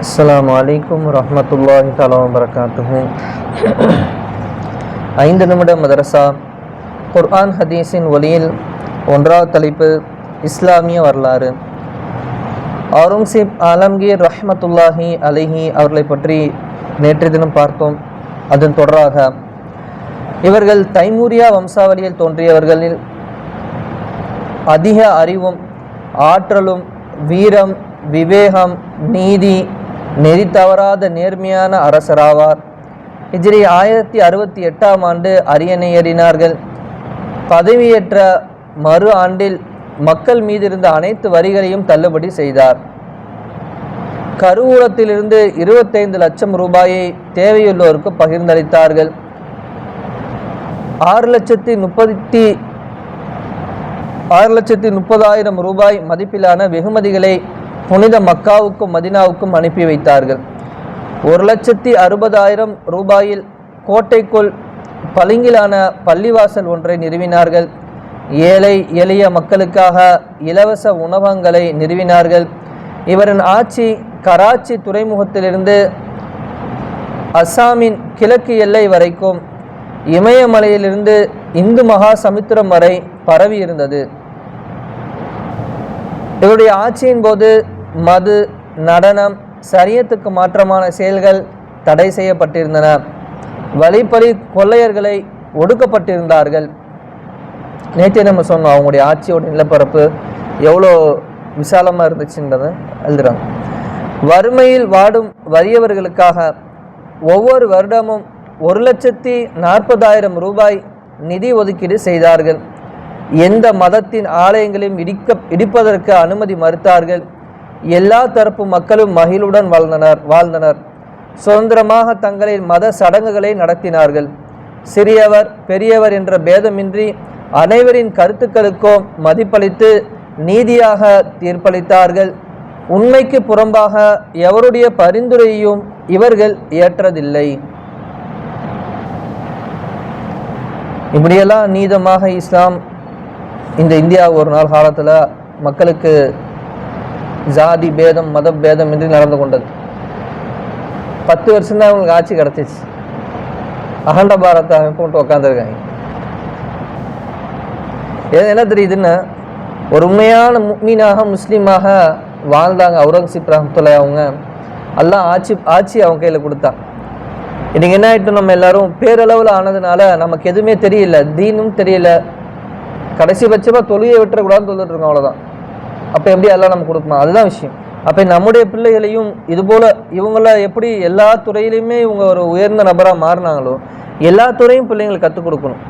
அஸ்ஸலாமு அலைக்கும் வரஹ்மத்துல்லாஹி தஆலா வபரகாத்துஹு. 5 நிமிட மதரசா குர்ஆன் ஹதீஸின் ஒளியில் 1வது தலைப்பு இஸ்லாமிய வரலாறு. அவுரங்கசீப் ஆலம்கீர் ரஹ்மத்துல்லாஹி அலைஹி அவர்களை பற்றி நேற்று தினம் பார்த்தோம். அதன் தொடராக இவர்கள் தைமூரியா வம்சாவளியில் தோன்றியவர்களில் அதிக அறிவும் ஆற்றலும் வீரம் விவேகம் நீதி நெறி தவறாத நேர்மையான அரசராவார். ஹிஜ்ரி 1068ஆம் ஆண்டு அரியணை ஏறினார்கள். பதவியேற்ற மறு ஆண்டில் மக்கள் மீது இருந்த அனைத்து வரிகளையும் தள்ளுபடி செய்தார். கருவூலத்திலிருந்து 25 லட்சம் ரூபாயை தேவையுள்ளோருக்கு பகிர்ந்தளித்தார்கள். 6,30,000 ரூபாய் மதிப்பிலான வெகுமதிகளை புனித மக்காவுக்கும் மதினாவுக்கும் அனுப்பி வைத்தார்கள். 1,60,000 ரூபாயில் கோட்டைக்குள் பளிங்கிலான பள்ளிவாசல் ஒன்றை நிறுவினார்கள். ஏழை எளிய மக்களுக்காக இலவச உணவகங்களை நிறுவினார்கள். இவரின் ஆட்சி கராச்சி துறைமுகத்திலிருந்து அஸ்ஸாமின் கிழக்கு எல்லை வரைக்கும் இமயமலையிலிருந்து இந்து மகா சமுத்திரம் வரை பரவி இருந்தது. இவருடைய ஆட்சியின் போது மது நடனம் சரியத்துக்கு மாற்றமான செயல்கள் தடை செய்யப்பட்டிருந்தன. வழிப்பறி கொள்ளையர்களை ஒடுக்கப்பட்டிருந்தார்கள். நேற்று நம்ம சொன்னோம் அவங்களுடைய ஆட்சியோட நிலப்பரப்பு எவ்வளோ விசாலமாக இருந்துச்சுன்றதை எழுதுறாங்க. வறுமையில் வாடும் வறியவர்களுக்காக ஒவ்வொரு வருடமும் 1,40,000 ரூபாய் நிதி ஒதுக்கீடு செய்தார்கள். எந்த மதத்தின் ஆலயங்களையும் இடிப்பதற்கு அனுமதி மறுத்தார்கள். எல்லா தரப்பு மக்களும் மகிழ்வுடன் வாழ்ந்தனர். சுதந்திரமாக தங்களின் மத சடங்குகளை நடத்தினார்கள். சிறியவர் பெரியவர் என்ற பேதமின்றி அனைவரின் கருத்துக்களுக்கும் மதிப்பளித்து நீதியாக தீர்ப்பளித்தார்கள். உண்மைக்கு புறம்பாக எவருடைய பரிந்துரையையும் இவர்கள் ஏற்றதில்லை. இப்படியெல்லாம் நீதமாக இஸ்லாம் இந்த இந்தியா ஒரு நாள் காலத்தில் மக்களுக்கு ஜாதி பேதம் மத பேதம் என்று நடந்து கொண்டது. 10 வருஷம்தான் அவங்களுக்கு ஆட்சி கிடச்சிச்சு. அகண்ட பாரத அமைப்பு போட்டு உட்காந்துருக்காங்க. என்ன தெரியுதுன்னா, ஒரு உண்மையான முஃமினாக முஸ்லீமாக வாழ்ந்தாங்க அவுரங்கசீப் ரஹ்மத்துல்லாஹி அவங்க. எல்லாம் ஆட்சி அவங்க கையில் கொடுத்தா. இன்னைக்கு என்ன ஆகிட்டு, நம்ம எல்லாரும் பேரளவில் ஆனதுனால நமக்கு எதுவுமே தெரியல, தீனும் தெரியல. கடைசி பட்சமாக தொழுகையை விட்டுறக்கூடாதுன்னு சொல்லிட்டு இருக்கோம், அவ்வளோதான். அப்போ எப்படி எல்லாம் நம்ம கொடுப்போம், அதுதான் விஷயம். அப்போ நம்முடைய பிள்ளைகளையும் இதுபோல் இவங்கள எப்படி எல்லா துறையிலையுமே இவங்க ஒரு உயர்ந்த நபராக மாறினாங்களோ எல்லா துறையும் பிள்ளைங்களுக்கு கற்றுக் கொடுக்கணும்.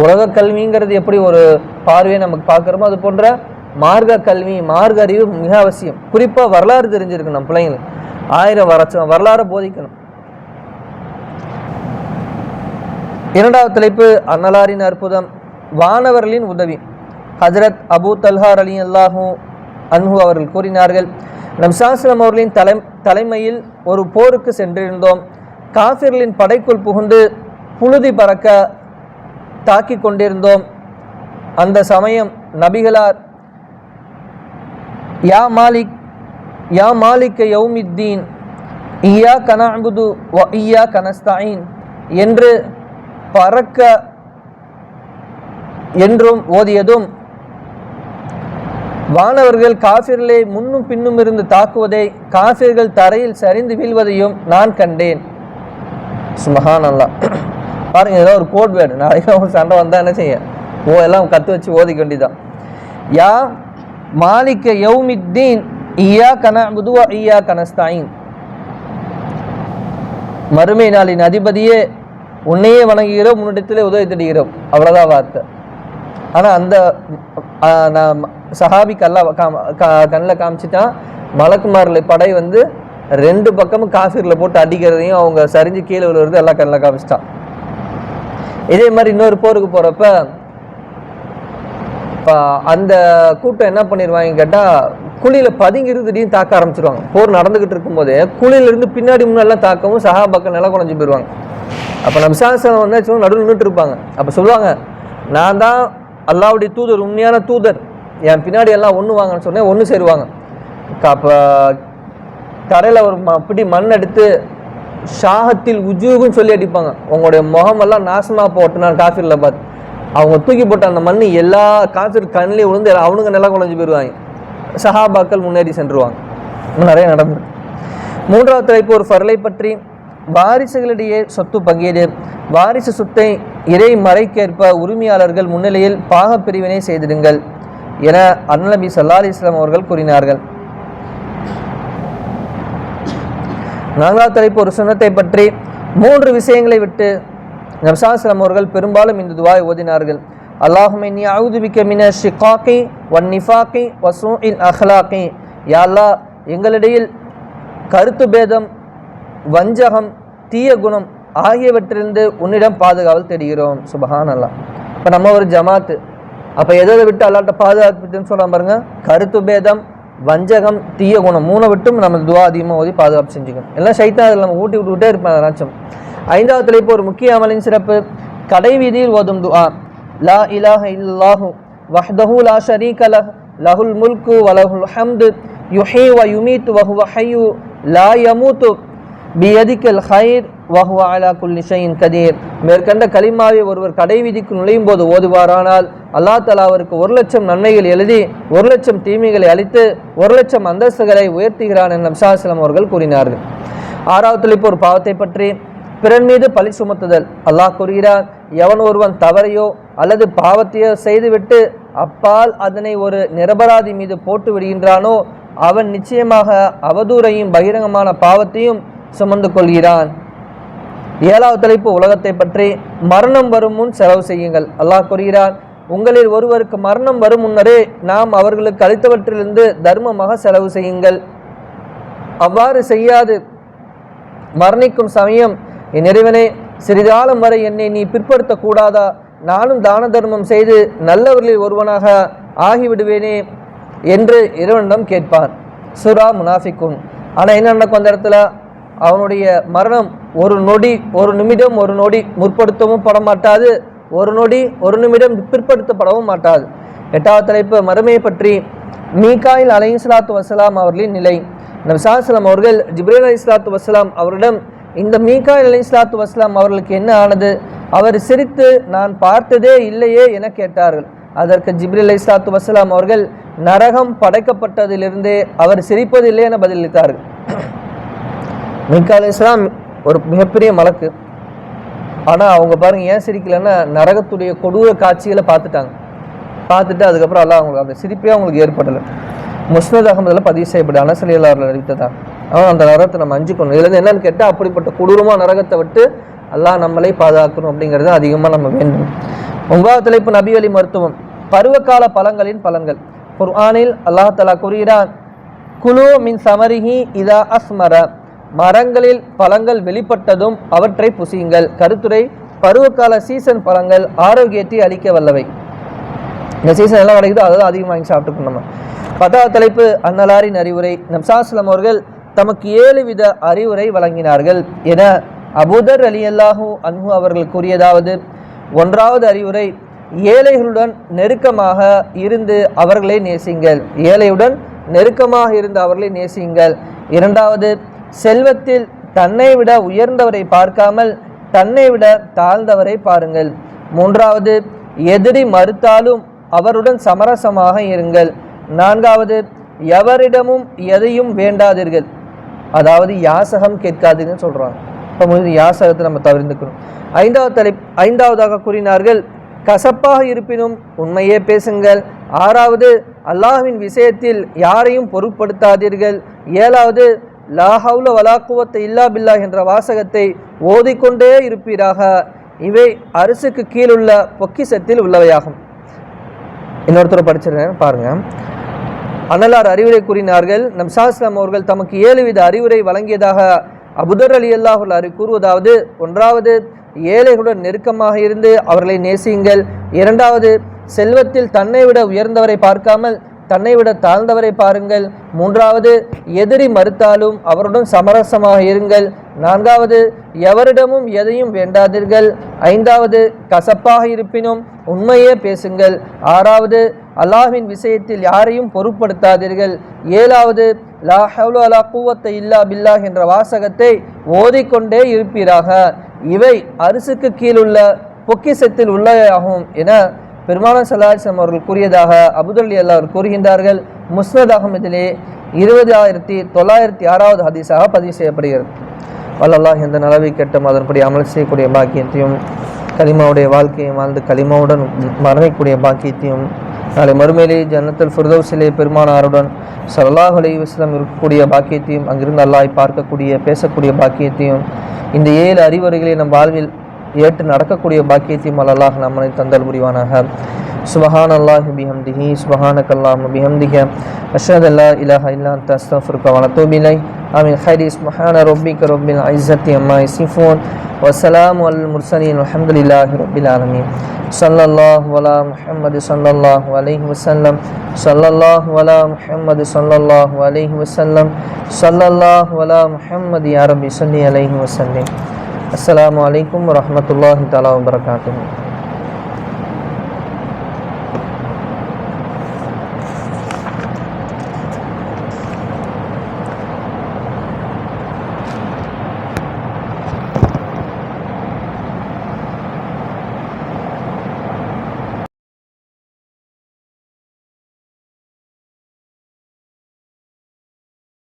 உலக கல்விங்கிறது எப்படி ஒரு பார்வையை நமக்கு பார்க்குறோமோ அது போன்ற மார்க்க கல்வி மார்க்க அறிவு மிக அவசியம். குறிப்பாக வரலாறு தெரிஞ்சிருக்கணும். நம்ம பிள்ளைங்களுக்கு 1000 வரலாறை போதிக்கணும். 2வது தலைப்பு அன்னலாரின் அற்புதம் வானவர்களின் உதவி. ஹஜ்ரத் அபு தல்ஹா ரலியல்லாஹு அன்ஹு அவர்கள் கூறினார்கள், நம் ஸல்லல்லாஹு அவர்களின் தலைமையில் ஒரு போருக்கு சென்றிருந்தோம். காஃபிர்களின் படைக்குள் புகுந்து புழுதி பறக்க தாக்கி கொண்டிருந்தோம். அந்த சமயம் நபிகளார் யா மாலிக் யௌமித்தீன் இய்யாக நஅ்புது வ இய்யாக நஸ்தஈன் என்று பறக்க என்றும் ஓதியதும் வானவர்கள் காஃபிர்களை முன்னும் பின்னும் இருந்து தாக்குவதை காஃபிர்கள் தரையில் சரிந்து வீழ்வதையும் நான் கண்டேன். சுப்ஹானல்லாஹ். பாருங்க, ஏதோ ஒரு கோட் வேர்டு. நாளைக்கு ஒரு சண்டை வந்தால் என்ன செய்ய எல்லாம் கற்று வச்சு ஓதிக்க வேண்டியதான். யா மாலிக் யௌமித்தீன் இய்யாக நஅ்புது வ இய்யாக நஸ்தஈன். மறுமை நாளின் அதிபதியே, உன்னையே வணங்குகிறோம், உன்னிடத்திலே உதவி தேடுகிறோம். அவ்வளோதான் வார்த்தை. ஆனால் அந்த சஹாபிக்கு அல்லாஹ் கண்ணில் காமிச்சிட்டான். மலக்குமார்களை படை 2 பக்கமும் காஃபிரில் போட்டு அடிக்கிறதையும் அவங்க சரிஞ்சு கீழே விழுறது எல்லாம் கண்ணில் காமிச்சிட்டான். இதே மாதிரி இன்னொரு போருக்கு போகிறப்ப அந்த கூட்டம் என்ன பண்ணிடுவாங்க கேட்டால், குழியில் பதுங்கிருந்து திடீர்னு தாக்க ஆரம்பிச்சிருவாங்க. போர் நடந்துக்கிட்டு இருக்கும்போதே குழியிலிருந்து பின்னாடி முன்னெல்லாம் தாக்கவும் சஹாபாக்கள் நில குறைஞ்சி போயிடுவாங்க. அப்போ நம்ம சாசனம் நடுவில் நின்றுட்டு இருப்பாங்க. அப்போ சொல்லுவாங்க, நான் தான் அல்லாஹ்வுடைய தூதர், உண்மையான தூதர், என் பின்னாடி எல்லாம் ஒன்று வாங்கன்னு சொன்னேன். ஒன்று சேருவாங்க. அப்போ கரையில் ஒரு பிடி மண் எடுத்து ஷாஹத்தில் உஜூகுன்னு சொல்லி அடிப்பாங்க. உங்களுடைய முகமெல்லாம் நாசமாக போட்டுனார் காஃபிரில் பார்த்து. அவங்க தூக்கி போட்ட அந்த மண் எல்லா காஃபிர் கண்ணிலையும் விழுந்து அவனுங்க நல்லா குழஞ்சி போயிடுவாங்க. சஹாபாக்கள் முன்னேறி சென்றுவாங்க. நிறைய நடந்தது. மூன்றாவது தலைப்பு ஒரு ஃபர்லை பற்றி. வாரிசுகளிடையே சொத்து பங்கீடு. வாரிசு சொத்தை இறை மறைக்கேற்ப உரிமையாளர்கள் முன்னிலையில் பாகப்பிரிவினை செய்திடுங்கள் என அண்ணல் நபி ஸல்லல்லாஹு அலைஹி வஸல்லம் அவர்கள் கூறினார்கள். நான்காவது தலைப்பு ஒரு சுன்னத்தை பற்றி. 3 விஷயங்களை விட்டு நபி ஸல்லல்லாஹு அலைஹி வஸல்லம் அவர்கள் பெரும்பாலும் இந்த துஆவை ஓதினார்கள். அல்லாஹும்ம இன்னி அஊது பிக மினஷ் ஷிகாகி வன் நிஃபாகி வஸூஇல் அஹ்லாகி. யா அல்லாஹ், எங்களிடையில் கருத்து பேதம், வஞ்சகம், தீய குணம் ஆகியவற்றிலிருந்து உன்னிடம் பாதுகாவல் தேடுகிறோம். சுபஹானல்லாஹ். இப்போ நம்ம ஒரு ஜமாத்து, அப்போ எதை விட்டு அல்லாட்ட பாதுகாப்புன்னு சொல்கிறான் பாருங்க. கருத்து பேதம், வஞ்சகம், தீய குணம் 3 விட்டும் நம்ம துவா அதிகமாக ஓதி பாதுகாப்பு செஞ்சுக்கணும். எல்லாம் ஷைத்தான் அதில் நம்ம ஊட்டி விட்டுக்கிட்டே இருப்பேன் அதனாச்சும். 5வது தலைப்பு ஒரு முக்கிய அமலின் சிறப்பு. கடை வீதியில் ஓதும் துஆ. லா இலாஹ இல்லல்லாஹு வஹ்தஹு லா ஷரீக லஹ் லஹுல் முல்கு வ லஹுல் ஹம்து யுஹீ வ யுமீத்து வ ஹுவ ஹய்யு லா யமூத்து பியதிக்கல் ஹைர் வ ஹுவ அலா குல்லி ஷைஇன் கதீர். மேற்கண்ட கலிமாவை ஒருவர் கடை வீதிக்கு நுழையும் போது ஓதுவாரானால் அல்லாஹ் தஆலா அவருக்கு 1,00,000 நன்மைகள் எழுதி 1,00,000 தீமைகளை அளித்து 1,00,000 அந்தஸ்துகளை உயர்த்துகிறான் என நபி ஸல்லல்லாஹு அலைஹி வஸல்லம் அவர்கள் கூறினார்கள். 6வது தலைப்பு ஒரு பாவத்தை பற்றி. பிறன் மீது பழி சுமத்துதல். அல்லாஹ் கூறுகிறார், எவன் ஒருவன் தவறையோ அல்லது பாவத்தையோ செய்துவிட்டு அப்பால் அதனை ஒரு நிரபராதி மீது போட்டு விடுகின்றானோ அவன் நிச்சயமாக அவதூறையும் பகிரங்கமான பாவத்தையும் சுமந்து கொள்கிறான். 7வது தலைப்பு உலகத்தை பற்றி. மரணம் வரும் முன் செலவு செய்யுங்கள். அல்லாஹ் கூறுகிறார், உங்களில் ஒருவருக்கு மரணம் வரும் முன்னரே நாம் அவர்களுக்கு அளித்தவற்றிலிருந்து தர்மமாக செலவு செய்யுங்கள். அவ்வாறு செய்யாது மரணிக்கும் சமயம், என் இறைவனே, சிறிதாலம் வரை என்னை நீ பிற்படுத்த கூடாதா? நானும் தான தர்மம் செய்து நல்லவர்களில் ஒருவனாக ஆகிவிடுவேனே என்று இறைவனிடம் கேட்பான். சூரா முனாஃபிகூன். ஆனால் என்ன நடக்கும் அந்த இடத்துல? அவனுடைய மரணம் ஒரு நொடி, ஒரு நிமிடம், ஒரு நொடி முற்படுத்தவும் பட மாட்டாது, ஒரு நொடி ஒரு நிமிடம் பிற்படுத்தப்படவும் மாட்டாது. 8வது தலைப்பு மறுமையை பற்றி. மீகாயில் அலைஹிஸ்ஸலாத்து வஸ்ஸலாம் அவர்களின் நிலை. நபி ஸல்லல்லாஹு அலைஹி வஸல்லம் அவர்கள் ஜிப்ரீல் அலைஹிஸ்ஸலாத்து வஸ்ஸலாம் அவரிடம், இந்த மீகாயில் அலைஹிஸ்ஸலாத்து வஸ்ஸலாம் அவர்களுக்கு என்ன ஆனது? அவர் சிரித்து, நான் பார்த்ததே இல்லையே என கேட்டார்கள். அதற்கு ஜிப்ரீல் அலைஹிஸ்ஸலாத்து வஸ்ஸலாம் அவர்கள், நரகம் படைக்கப்பட்டதிலிருந்தே அவர் சிரிப்பதில்லை என பதிலளித்தார்கள். மீகா அலைஹிஸ்ஸலாம் ஒரு மிகப்பெரிய மலக்கு. ஆனால் அவங்க பாருங்க ஏன் சிரிக்கலைன்னா நரகத்துடைய கொடூர காட்சிகளை பார்த்துட்டு அதுக்கப்புறம் அல்லாஹ் அவங்களுக்கு அந்த சிரிப்பே அவங்களுக்கு ஏற்படலை. முஸ்னத் அஹ்மதில் பதிவு செய்யப்பட்ட அனஸ் ரலியல்லாஹு அன்ஹு அறிவித்ததா. அவன் அந்த நரகத்தை நம்ம அஞ்சுக்கணும். இதுலேருந்து என்னன்னு கேட்டால், அப்படிப்பட்ட கொடூரமான நரகத்தை விட்டு அல்லாஹ் நம்மளை பாதுகாக்கணும் அப்படிங்கிறது அதிகமாக நம்ம வேண்டும். 9வது தலைப்பு நபி வழி மருத்துவம். பருவகால பழங்களின் பலன்கள். குர்ஆனில் அல்லாஹ் தஆலா கூறுகிறான், குலு மின் சமரிஹி இதா அஸ்மர. மரங்களில் பழங்கள் வெளிப்பட்டதும் அவற்றை புசியுங்கள். கருத்துரை, பருவகால சீசன் பழங்கள் ஆரோக்கியத்தை அளிக்க வல்லவை. இந்த சீசன் எல்லாம் கிடைக்குதோ அதெல்லாம் அதிகமாக வாங்கி சாப்பிட்டுக்கணும் நம்ம. 10வது தலைப்பு அன்னலாரின் அறிவுரை. நபி ஸல்லல்லாஹு அலைஹி வஸல்லம் அவர்கள் தமக்கு 7 வித அறிவுரை வழங்கினார்கள் என அபூதர் ரலியல்லாஹு அன்ஹு அவர்கள் கூறியதாவது. 1வது அறிவுரை, ஏழைகளுடன் நெருக்கமாக இருந்து அவர்களை நேசியுங்கள். ஏழையுடன் நெருக்கமாக இருந்து அவர்களை நேசியுங்கள். 2வது, செல்வத்தில் தன்னை விட உயர்ந்தவரை பார்க்காமல் தன்னை விட தாழ்ந்தவரை பாருங்கள். 3வது, எதிரி மறுத்தாலும் அவருடன் சமரசமாக இருங்கள். 4வது, எவரிடமும் எதையும் வேண்டாதீர்கள், அதாவது யாசகம் கேட்காதீங்கன்னு சொல்கிறாங்க. இப்போ யாசகத்தை நம்ம தவிர்த்துக்கணும். 5வதாக கூறினார்கள், கசப்பாக இருப்பினும் உண்மையே பேசுங்கள். 6வது, அல்லாஹ்வின் விஷயத்தில் யாரையும் பொருட்படுத்தாதீர்கள். 7வது, லா ஹவுல வலா குவத்த இல்லா பில்லாஹ் என்ற வாசகத்தை ஓதிக்கொண்டே இருப்பீராக. இவை அரசுக்கு கீழுள்ள பொக்கிஷத்தில் உள்ளவையாகும். இன்னொருத்தர் படிச்சிருக்கேன் பாருங்க. அன்னலார் அறிவுரை கூறினார்கள், நபி ஸல்லல்லாஹு அலைஹி வஸல்லம் அவர்கள் தமக்கு 7 வித அறிவுரை வழங்கியதாக அபூதர் ரலியல்லாஹு அன்ஹு கூறுவதாவது. 1வது, ஏழைகளுடன் நெருக்கமாக இருந்து அவர்களை நேசியுங்கள். 2வது, செல்வத்தில் தன்னை விட உயர்ந்தவரை பார்க்காமல் தன்னை விட தாழ்ந்தவரை பாருங்கள். 3வது, எதிரி மறுத்தாலும் அவருடன் சமரசமாக இருங்கள். 4வது, எவரிடமும் எதையும் வேண்டாதீர்கள். 5வது, கசப்பாக இருப்பினும் உண்மையே பேசுங்கள். 6வது, அல்லாஹ்வின் விஷயத்தில் யாரையும் பொருட்படுத்தாதீர்கள். 7வது, லா ஹவ்ல வலா குவத்த இல்லா பில்லாஹ் என்ற வாசகத்தை ஓதிக்கொண்டே இருப்பீராக, இவை அரிசுக்கு கீழுள்ள பொக்கிஷத்தில் உள்ளவையாகும் என பெருமானார் ஸல்லல்லாஹு அலைஹி வஸல்லம் அவர்கள் கூறியதாக அபூதர் ரலியல்லாஹு அன்ஹு கூறுகின்றார்கள். முஸ்னத் அஹ்மதிலே 20906வது ஹதீஸாக பதிவு செய்யப்படுகிறது. அல்லாஹ் இந்த நலவை கேட்டும் அதன்படி அமல் செய்யக்கூடிய பாக்கியத்தையும், கலிமாவுடைய வாழ்க்கையை வாழ்ந்து கலிமாவுடன் மரணிக்கூடிய பாக்கியத்தையும், நாளை மறுமையிலே ஜன்னத்துல் ஃபிர்தௌஸிலே பெருமானாருடன் ஸல்லல்லாஹு அலைஹி வஸல்லம் இருக்கக்கூடிய பாக்கியத்தையும், அங்கிருந்து அல்லாஹ் பார்க்கக்கூடிய பேசக்கூடிய பாக்கியத்தையும், இந்த 7 அறிவுரைகளை நம் வாழ்வில் ஏற்று நடக்கக்கூடிய பாக்கியத்தையும் அல்லாஹ் நம்மை தந்தல் புரிவானாக. சுப்ஹானல்லாஹி பிஹம்திஹி சுப்ஹானக்கல்லாஹும்ம பிஹம்திக அஷ்ஹது அல்லா இலாஹா இல்லா அன்த அஸ்தக்ஃபிருக வ அத்தூபு இலைக். ஆமீன். ஹைரி சுப்ஹான ரப்பிக ரப்பில் இஸ்ஸத்தி அம்மா யசிஃபூன் வ ஸலாமு அலல் முர்ஸலீன் வல்ஹம்துலில்லாஹி ரப்பில் ஆலமீன். ஸல்லல்லாஹு அலா முஹம்மது ஸல்லல்லாஹு அலைஹி வஸல்லம். ஸல்லல்லாஹு அலா முஹம்மது ஸல்லல்லாஹு அலைஹி வஸல்லம். ஸல்லல்லாஹு அலா முஹம்மது யா ரப்பி ஸல்லி அலைஹி வஸல்லம். அஸ்ஸலாமு அலைக்கும் வரஹ்மத்துல்லாஹி தஆலா வபரகாத்துஹு.